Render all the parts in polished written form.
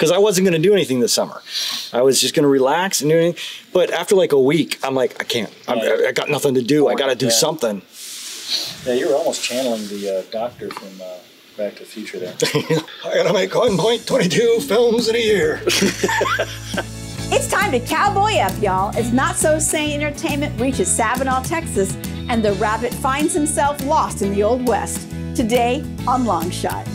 because I wasn't going to do anything this summer. I was just going to relax and do anything. But after like a week, I'm like, I can't. I got nothing to do. I got to do something. Yeah, you were almost channeling the doctor from Back to the Future there. I got to make 1.22 films in a year. It's time to cowboy up, y'all, as Not So Sane Entertainment reaches Sabinal, Texas, and the rabbit finds himself lost in the Old West. Today on Long Shot.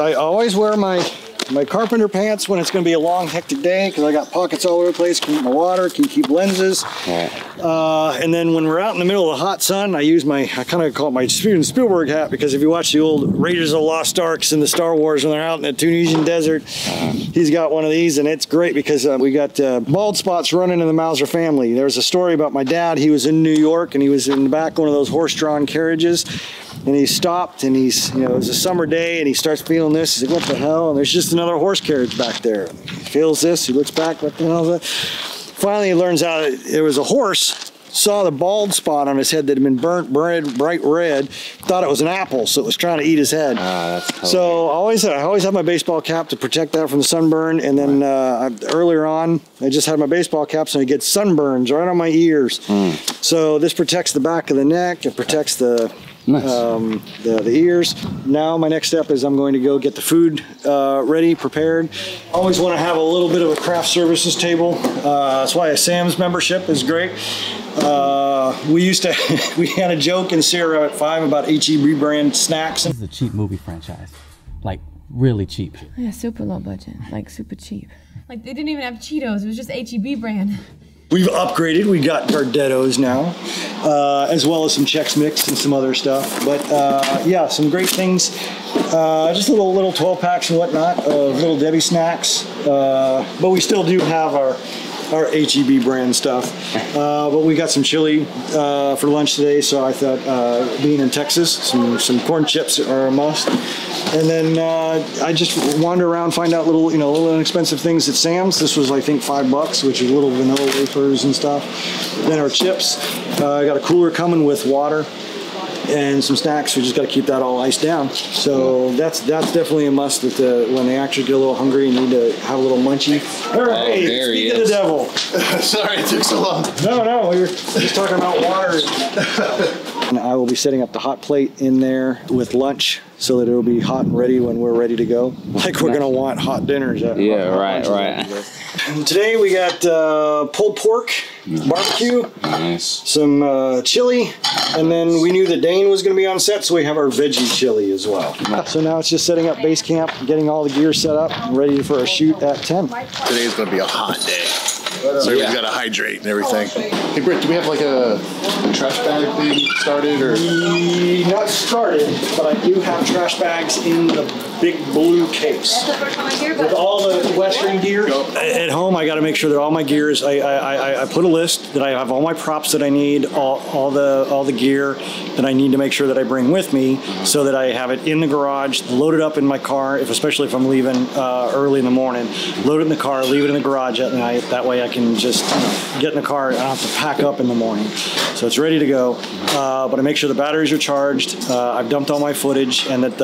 I always wear my carpenter pants when it's going to be a long, hectic day because I got pockets all over the place. Can keep my water, can keep lenses. And then when we're out in the middle of the hot sun, I use I kind of call it my Steven Spielberg hat, because if you watch the old Raiders of the Lost Arks in the Star Wars when they're out in the Tunisian desert, he's got one of these, and it's great because we got bald spots running in the Mauser family. There's a story about my dad. He was in New York and he was in the back of one of those horse-drawn carriages. And he stopped, and it was a summer day, and he starts feeling this. He's like, what the hell? And there's just another horse carriage back there. He feels this, he looks back, what the hell is that? Finally, he learns out it was a horse, saw the bald spot on his head that had been burnt bright red, thought it was an apple, so it was trying to eat his head. So I always have my baseball cap to protect that from the sunburn, and then earlier on, I just had my baseball cap so I get sunburns right on my ears. So this protects the back of the neck, it protects the ears. Now my next step is I'm going to go get the food ready, prepared. Always want to have a little bit of a craft services table. That's why a Sam's membership is great. We had a joke in Sierra at 5 about HEB brand snacks. This is a cheap movie franchise, like really cheap. Yeah, super low budget, like super cheap. Like they didn't even have Cheetos, it was just HEB brand. We've upgraded. We got Gardettos now, as well as some Chex Mix and some other stuff. But yeah, some great things. Just little 12 packs and whatnot of Little Debbie snacks. But we still do have our HEB brand stuff. But we got some chili for lunch today, so I thought, being in Texas, some corn chips are a must. And then I just wander around, find out little inexpensive things at Sam's. This was, I think, $5, which is little vanilla wafers and stuff. Then our chips. I got a cooler coming with water and some snacks. We just got to keep that all iced down. So that's definitely a must. That when they actually get a little hungry, you need to have a little munchie. Hey, speak of the devil. Sorry it took so long. No, we were just talking about water. And I will be setting up the hot plate in there with lunch, so that it'll be hot and ready when we're ready to go. Like we're gonna want hot dinners. Right. And today we got pulled pork, barbecue, some chili, and then we knew that Dane was gonna be on set, so we have our veggie chili as well. So now it's just setting up base camp, getting all the gear set up, and ready for a shoot at 10. Today's gonna be a hot day. So we've got to hydrate and everything. Hey Britt, do we have like a trash bag thing started or? Not started, but I do have trash bags in the big blue case. With all the Western gear. At home, I got to make sure that all my gear is, I put a list that I have all my props that I need, all the gear that I need to make sure that I bring with me, so that I have it in the garage, loaded up in my car, especially if I'm leaving early in the morning, load it in the car, leave it in the garage at night. That way I can just get in the car, I don't have to pack up in the morning. So it's ready to go, but I make sure the batteries are charged, I've dumped all my footage, and that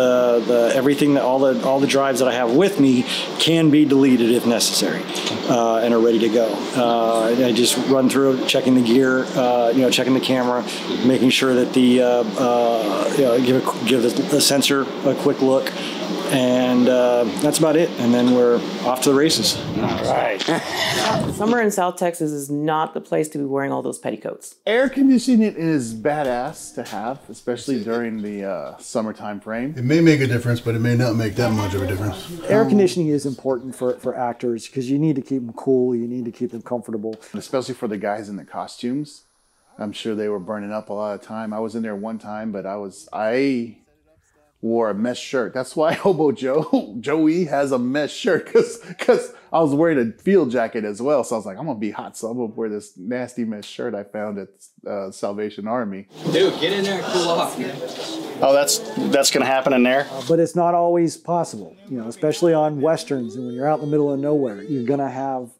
everything, all the drives that I have with me can be deleted if necessary, and are ready to go. I just run through checking the gear, checking the camera, making sure that give the sensor a quick look, and that's about it. And then we're off to the races. All right. Summer in South Texas is not the place to be wearing all those petticoats. Air conditioning is badass to have, especially during the summertime frame. It may make a difference, but it may not make that much of a difference. Air conditioning is important for actors because you need to keep them cool, you need to keep them comfortable. Especially for the guys in the costumes. I'm sure they were burning up a lot of time. I was in there one time, but I wore a mesh shirt. That's why Hobo Joey has a mesh shirt, because I was wearing a field jacket as well. So I was like, I'm gonna be hot, so I'm gonna wear this nasty mesh shirt I found at Salvation Army. Dude, get in there and cool off, man. Oh, that's gonna happen in there? But it's not always possible, you know, especially on Westerns, and when you're out in the middle of nowhere, you're gonna have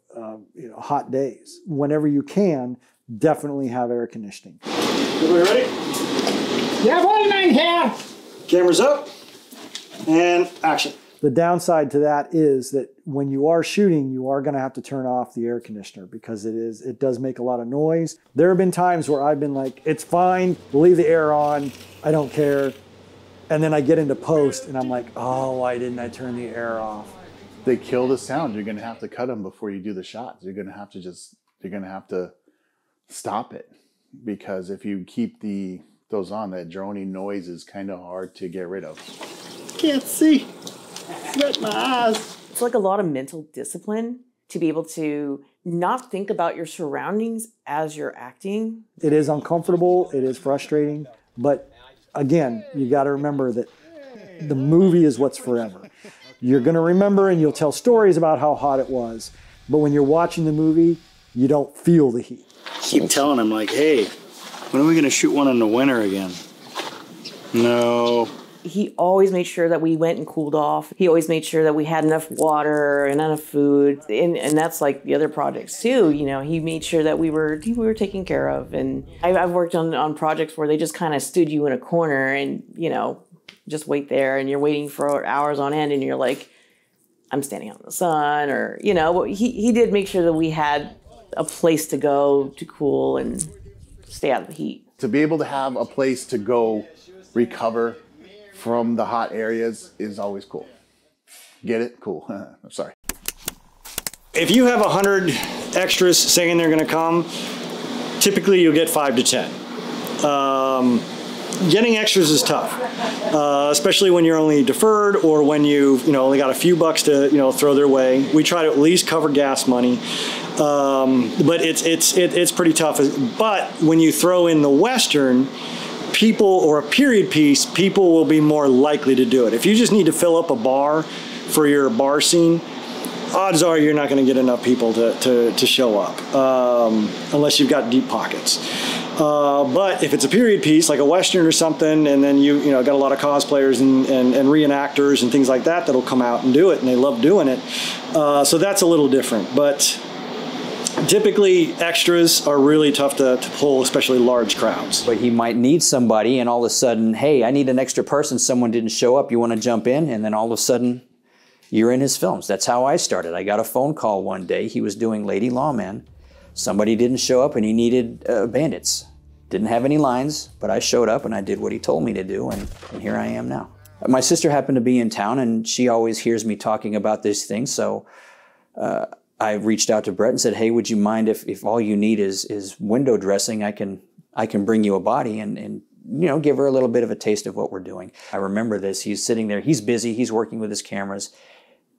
you know, hot days. Whenever you can, definitely have air conditioning. Everybody ready? Yeah, one man here. Cameras up, and action. The downside to that is that when you are shooting, you are gonna have to turn off the air conditioner because it does make a lot of noise. There have been times where I've been like, it's fine, we'll leave the air on, I don't care. And then I get into post and I'm like, oh, why didn't I turn the air off? They kill the sound. You're gonna have to cut them before you do the shots. You're gonna have to stop it, because if you keep those on, that droning noise is kind of hard to get rid of. Can't see. Sweat my eyes. It's like a lot of mental discipline to be able to not think about your surroundings as you're acting. It is uncomfortable, it is frustrating, but again, you got to remember that the movie is what's forever. You're going to remember and you'll tell stories about how hot it was, but when you're watching the movie, you don't feel the heat. Keep telling him, like, hey, when are we gonna shoot one in the winter again? No. He always made sure that we went and cooled off. He always made sure that we had enough water and enough food. And that's like the other projects too. You know, he made sure that we were taken care of. And I've worked on projects where they just kind of stood you in a corner and, you know, just wait there and you're waiting for hours on end and you're like, I'm standing out in the sun, or, you know, he did make sure that we had a place to go to cool and stay out of the heat. To be able to have a place to go recover from the hot areas is always cool. Get it? Cool. I'm sorry. If you have 100 extras saying they're gonna come, typically you'll get 5 to 10. Getting extras is tough, especially when you're only deferred or when you've only got a few bucks to throw their way. We try to at least cover gas money, but it's pretty tough. But when you throw in the Western, people, or a period piece, people will be more likely to do it. If you just need to fill up a bar for your bar scene, odds are you're not going to get enough people to show up, unless you've got deep pockets. But if it's a period piece, like a Western or something, and then you got a lot of cosplayers and reenactors and things like that that'll come out and do it, and they love doing it. So that's a little different. But typically, extras are really tough to pull, especially large crowds. But he might need somebody, and all of a sudden, hey, I need an extra person. Someone didn't show up. You want to jump in? And then all of a sudden, you're in his films. That's how I started. I got a phone call one day. He was doing Lady Lawman. Somebody didn't show up, and he needed bandits. Didn't have any lines, but I showed up, and I did what he told me to do, and here I am now. My sister happened to be in town, and she always hears me talking about these things, so I reached out to Brett and said, hey, would you mind if all you need is window dressing, I can bring you a body and give her a little bit of a taste of what we're doing. I remember this. He's sitting there. He's busy. He's working with his cameras.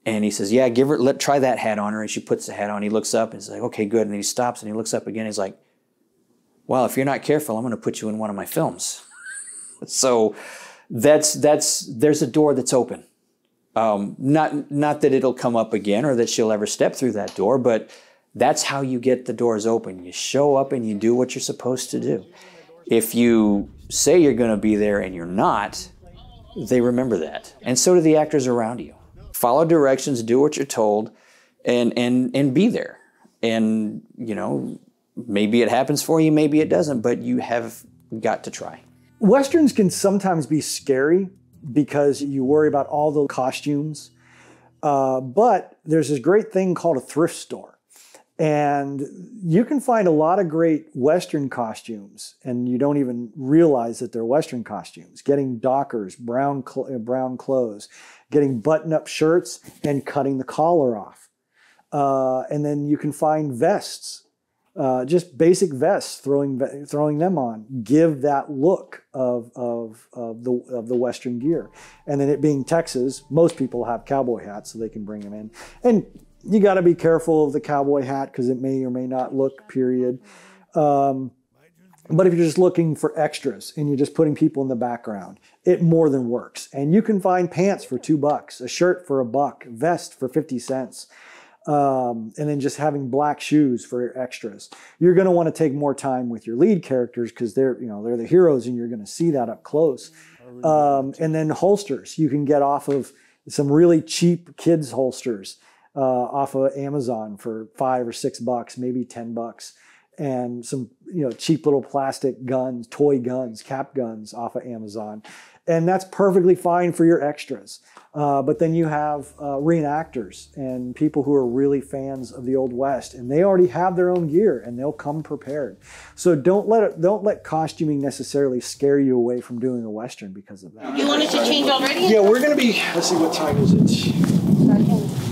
And he says, yeah, try that hat on her. And she puts the hat on. He looks up and he's like, okay, good. And then he stops and he looks up again. He's like, well, if you're not careful, I'm going to put you in one of my films. So there's a door that's open. Not that it'll come up again or that she'll ever step through that door, but that's how you get the doors open. You show up and you do what you're supposed to do. If you say you're going to be there and you're not, they remember that. And so do the actors around you. Follow directions, do what you're told, and be there. And, maybe it happens for you, maybe it doesn't, but you have got to try. Westerns can sometimes be scary because you worry about all the costumes. But there's this great thing called a thrift store. And you can find a lot of great Western costumes, and you don't even realize that they're Western costumes. Getting dockers, brown clothes, getting button-up shirts, and cutting the collar off. And then you can find vests, just basic vests, throwing them on, give that look of the Western gear. And then it being Texas, most people have cowboy hats, so they can bring them in. And you got to be careful of the cowboy hat because it may or may not look period. But if you're just looking for extras and you're just putting people in the background, it more than works. And you can find pants for $2, a shirt for $1, a vest for 50 cents. And then just having black shoes for your extras. You're going to want to take more time with your lead characters because they're the heroes and you're going to see that up close. And then holsters you can get off of some really cheap kids holsters off of Amazon for $5 or $6, maybe $10. And some cheap little plastic guns, toy guns, cap guns off of Amazon. And that's perfectly fine for your extras. But then you have reenactors and people who are really fans of the Old West, and they already have their own gear and they'll come prepared. So don't let costuming necessarily scare you away from doing a Western because of that. You want it to change already? Yeah, we're going to be, let's see, what time is it?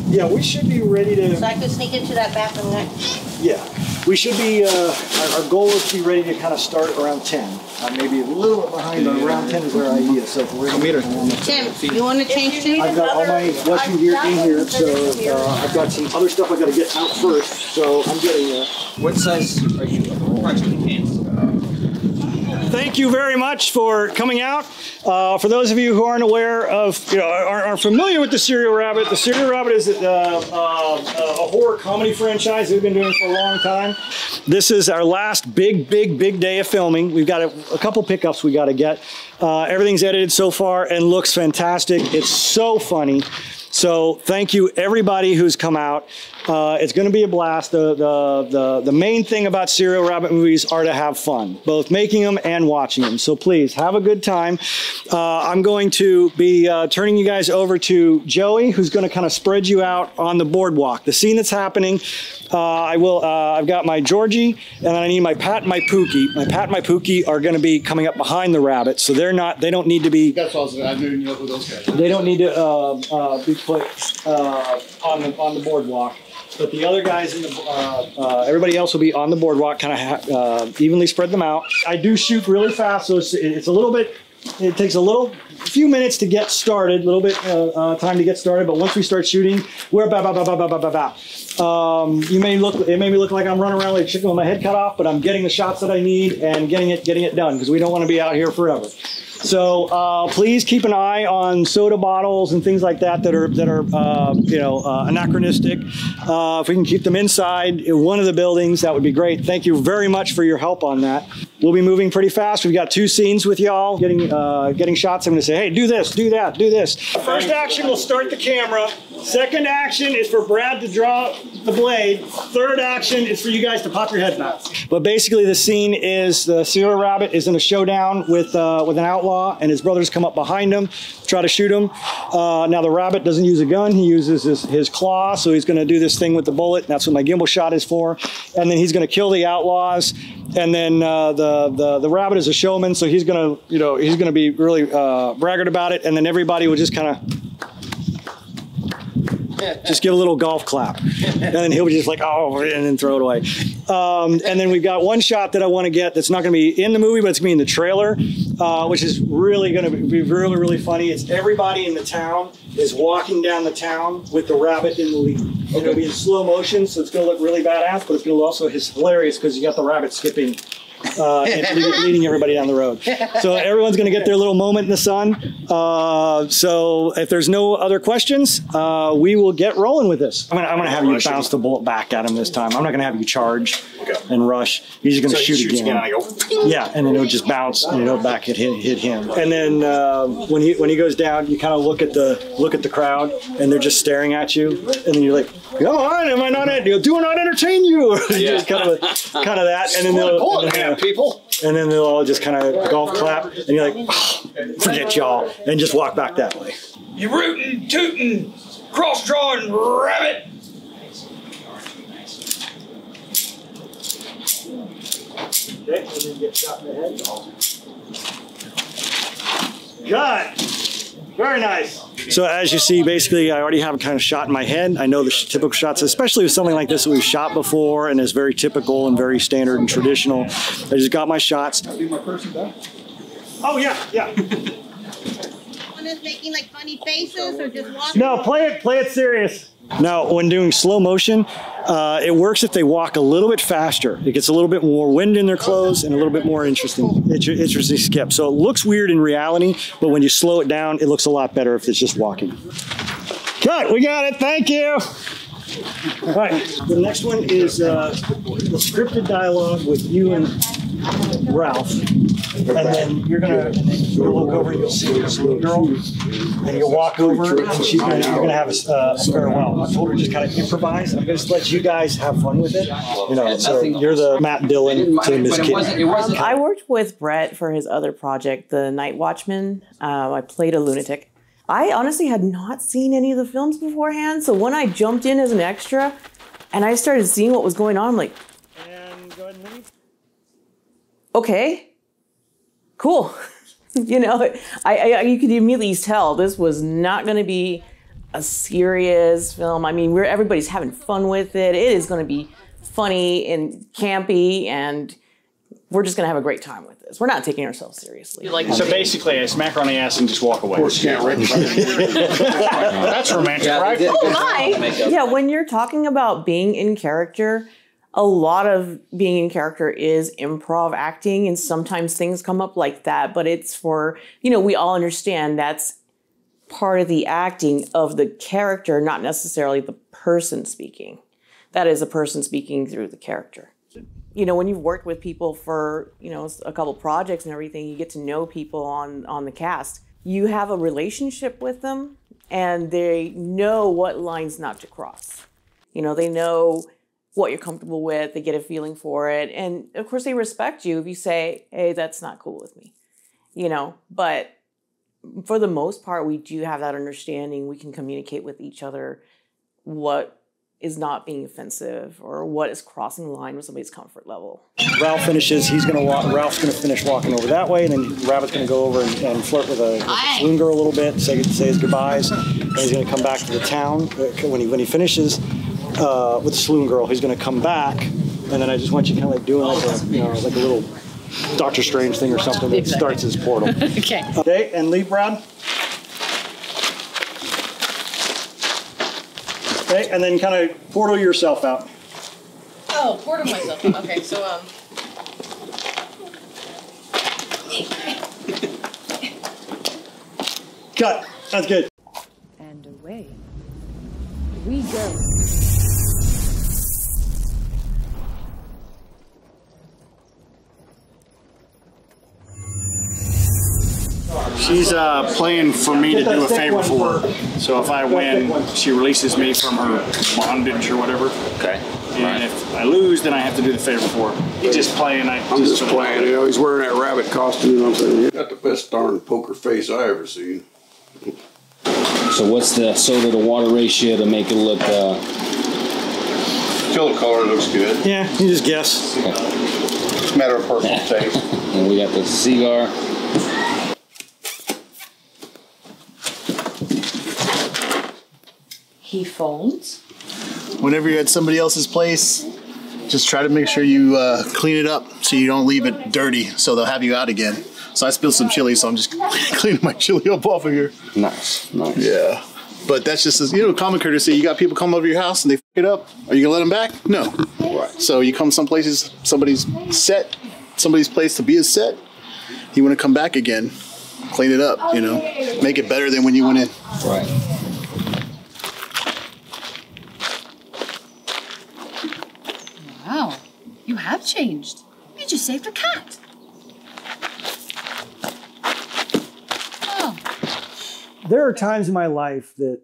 Yeah, we should be ready to... So I could sneak into that bathroom next? Yeah, we should be, our goal is to be ready to kind of start around 10. Maybe a little bit behind, but around 10 is our idea. So we're going to meet her. Tim, you want to change too? I've got all my Western gear in here, so I've got some other stuff I got to get out first. So I'm getting there. What size are you approximately pants? Thank you very much for coming out. For those of you who aren't aware of, aren't familiar with the Serial Rabbit is a horror comedy franchise that we've been doing for a long time. This is our last big day of filming. We've got a couple pickups we got to get. Everything's edited so far and looks fantastic. It's so funny. So thank you everybody who's come out. It's going to be a blast. The main thing about Serial Rabbit movies are to have fun, both making them and watching them. So please have a good time. I'm going to be turning you guys over to Joey, who's going to kind of spread you out on the boardwalk. The scene that's happening, I've got my Georgie, and then I need my Pat and my Pookie. My Pat and my Pookie are going to be coming up behind the rabbit, so they don't need to be. That's awesome. I didn't know who those guys are. They don't need to be put on the boardwalk. But the other guys in the, everybody else will be on the boardwalk, kind of evenly spread them out. I do shoot really fast, so it's a little bit, it takes a few minutes to get started, a little bit time to get started, but once we start shooting, we're it may look like I'm running around like a chicken with my head cut off, but I'm getting the shots that I need and getting it done, because we don't want to be out here forever. So please keep an eye on soda bottles and things like that are anachronistic. If we can keep them inside one of the buildings, that would be great. Thank you very much for your help on that. We'll be moving pretty fast. We've got 2 scenes with y'all, getting shots. I'm going to say, hey, do this, do that, do this. First action, we'll start the camera. Second action is for Brad to draw the blade. Third action is for you guys to pop your head back. But basically, the scene is the Serial Rabbit is in a showdown with an outlaw, and his brothers come up behind him, try to shoot him. Now the rabbit doesn't use a gun, he uses his claw, so he's gonna do this thing with the bullet. That's what my gimbal shot is for. And then he's gonna kill the outlaws. And then the rabbit is a showman, so he's gonna be really braggart about it. And then everybody will just kind of just give a little golf clap. And then he'll be just like, oh, and then throw it away. And then we've got one shot that I want to get that's not going to be in the movie, but it's going to be in the trailer, which is really going to be really, really funny. It's everybody in the town is walking down the town with the rabbit in the lead. And it'll be in slow motion, so it's going to look really badass, but it's going to also be hilarious because you got the rabbit skipping and leading everybody down the road. So everyone's going to get their little moment in the sun. So if there's no other questions, we will get rolling with this. I'm going to have you bounce the bullet back at him this time. I'm not going to have you charge and rush. He's just going to shoot again. Yeah, and then it'll just bounce and it'll back hit him. And then when he goes down, you kind of look at the crowd and they're just staring at you, and then you're like, "Come on, do I not entertain you?" Just kind of that, and then they'll people, and then they'll all just kind of golf clap, and you're like, oh, forget y'all, and just walk back that way. You rootin', tootin', cross-drawing rabbit. Okay, and then get shot in the head. Good. Very nice. So as you see, basically, I already have a kind of shot in my head. I know the typical shots, especially with something like this that we've shot before and is very typical and very standard and traditional. I just got my shots. Oh, yeah. on us making like funny faces or just walking? No, play it serious. Now, when doing slow motion, it works if they walk a little bit faster. It gets a little bit more wind in their clothes and a little bit more interesting skip. So it looks weird in reality, but when you slow it down, it looks a lot better if it's just walking. Cut, we got it, thank you. All right, the next one is the scripted dialogue with you and Ralph. And then you're gonna look over and you'll see this little girl, and you'll walk over and you're gonna have a farewell. I told her just kind of improvise. I'm gonna just let you guys have fun with it. You know, so you're the Matt Dillon to Miss Kitty. I worked with Brett for his other project, The Night Watchman. I played a lunatic. I honestly had not seen any of the films beforehand, so when I jumped in as an extra and I started seeing what was going on, I'm like, and go ahead and leave. Okay, cool. You know, you could immediately tell this was not going to be a serious film. I mean, everybody's having fun with it. It is going to be funny and campy, and we're just going to have a great time with this. We're not taking ourselves seriously. So basically, I smack her on the ass and just walk away. That's romantic, right? Oh my! Yeah, when you're talking about being in character, a lot of being in character is improv acting, and sometimes things come up like that, but it's for, you know, we all understand that's part of the acting of the character, not necessarily the person speaking. That is a person speaking through the character. You know, when you've worked with people for, you know, a couple projects and everything, you get to know people on the cast. You have a relationship with them, and they know what lines not to cross. You know, they know what you're comfortable with, they get a feeling for it. And of course they respect you if you say, hey, that's not cool with me, you know, but for the most part, we do have that understanding. We can communicate with each other what is not being offensive or what is crossing the line with somebody's comfort level. Ralph finishes, Ralph's gonna finish walking over that way, and then Rabbit's gonna go over and flirt with a saloon girl a little bit, say his goodbyes, and he's gonna come back to the town. When he finishes with the saloon girl, he's gonna come back, and then I just want you kind of like doing like a little Doctor Strange thing or something that starts his portal. Okay. Okay, and leave, Brad. Okay, and then kind of portal yourself out. Oh, portal myself. Okay, so Cut. That's good. And away we go. She's playing for me to do a favor for her. So if I win, she releases me from her bondage or whatever. Okay. And if I lose, then I have to do the favor for her. He's just playing. I'm just playing. You know, he's wearing that rabbit costume. You know what I'm saying? You got the best darn poker face I ever seen. So what's the soda to water ratio to make it look? Still the color looks good. Yeah, you just guess. Okay. It's a matter of personal taste. And we got the cigar. He phones. Whenever you're at somebody else's place, just try to make sure you clean it up so you don't leave it dirty, so they'll have you out again. So I spilled some chili, so I'm just cleaning my chili up off of here. Nice. Yeah. But that's just, common courtesy. You got people come over your house and they f it up. Are you going to let them back? No. Right. So you come some places, somebody's place to be a set. You want to come back again, clean it up, make it better than when you went in. Right. wow, you have changed. You just saved a cat. Oh. There are times in my life that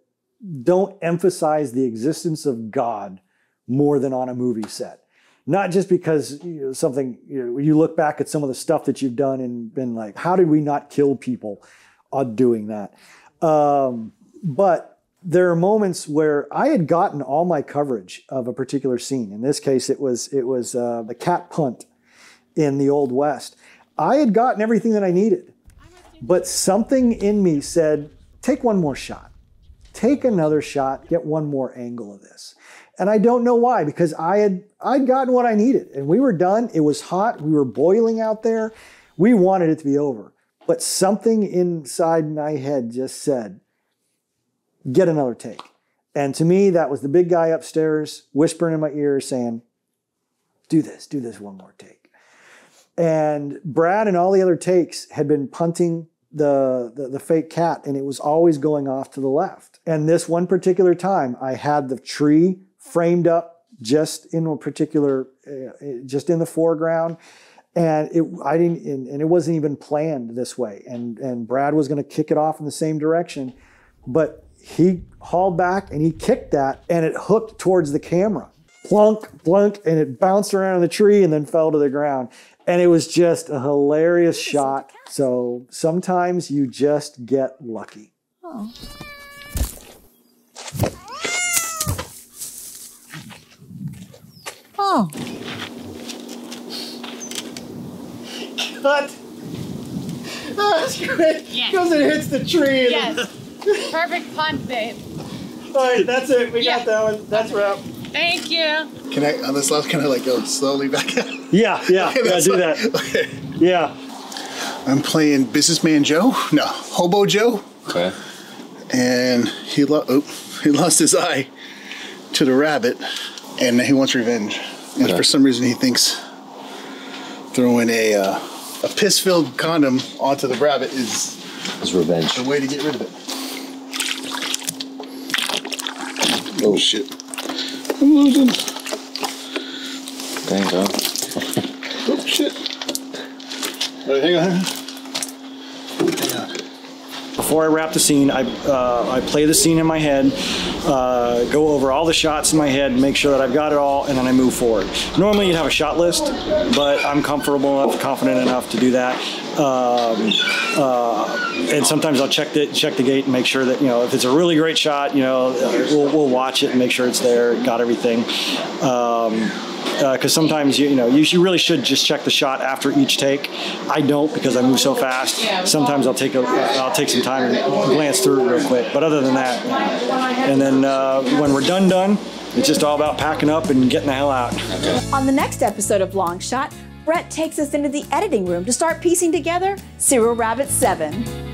don't emphasize the existence of God more than on a movie set. Not just because you look back at some of the stuff that you've done and been like, how did we not kill people on doing that? But there are moments where I had gotten all my coverage of a particular scene. In this case, it was the cat punt in the Old West. I had gotten everything that I needed, but something in me said, take one more shot, take another shot, get one more angle of this. And I don't know why, because I'd gotten what I needed and we were done. It was hot. We were boiling out there. We wanted it to be over. But something inside my head just said, get another take. And to me, that was the big guy upstairs whispering in my ear saying, do this one more take. And Brad and all the other takes had been punting the fake cat, and it was always going off to the left. And this one particular time, I had the tree framed up just in a particular, just in the foreground. And it wasn't even planned this way. And Brad was going to kick it off in the same direction, but he hauled back and he kicked that, and it hooked towards the camera. Plunk, plunk, and it bounced around in the tree and then fell to the ground. And it was just a hilarious shot. So sometimes you just get lucky. Oh. Oh. Cut. Oh, that's great. Yes. Because it hits the tree. Yes. Perfect punt, babe. All right, that's it. We got that one. That's wrap. Thank you. Can I, on this last, can I like go slowly back up? Yeah, Okay, do that. Okay. Yeah. I'm playing Businessman Joe. No, Hobo Joe. Okay. And he lost his eye to the rabbit, and he wants revenge. And Okay. for some reason, he thinks throwing a piss-filled condom onto the rabbit is revenge. the way to get rid of it. Oh shit! I'm losing. There you go. Oh shit! All right, hang on. Before I wrap the scene, I play the scene in my head, go over all the shots in my head, make sure that I've got it all, and then I move forward. Normally you'd have a shot list, but I'm comfortable enough, confident enough to do that. And sometimes I'll check the gate and make sure that, if it's a really great shot, we'll watch it and make sure it's there, got everything. Because sometimes you really should just check the shot after each take. I don't, because I move so fast. Sometimes I'll take some time and glance through it real quick. But other than that, and then when we're done, it's just all about packing up and getting the hell out. On the next episode of Long Shot, Brett takes us into the editing room to start piecing together Serial Rabbit 7.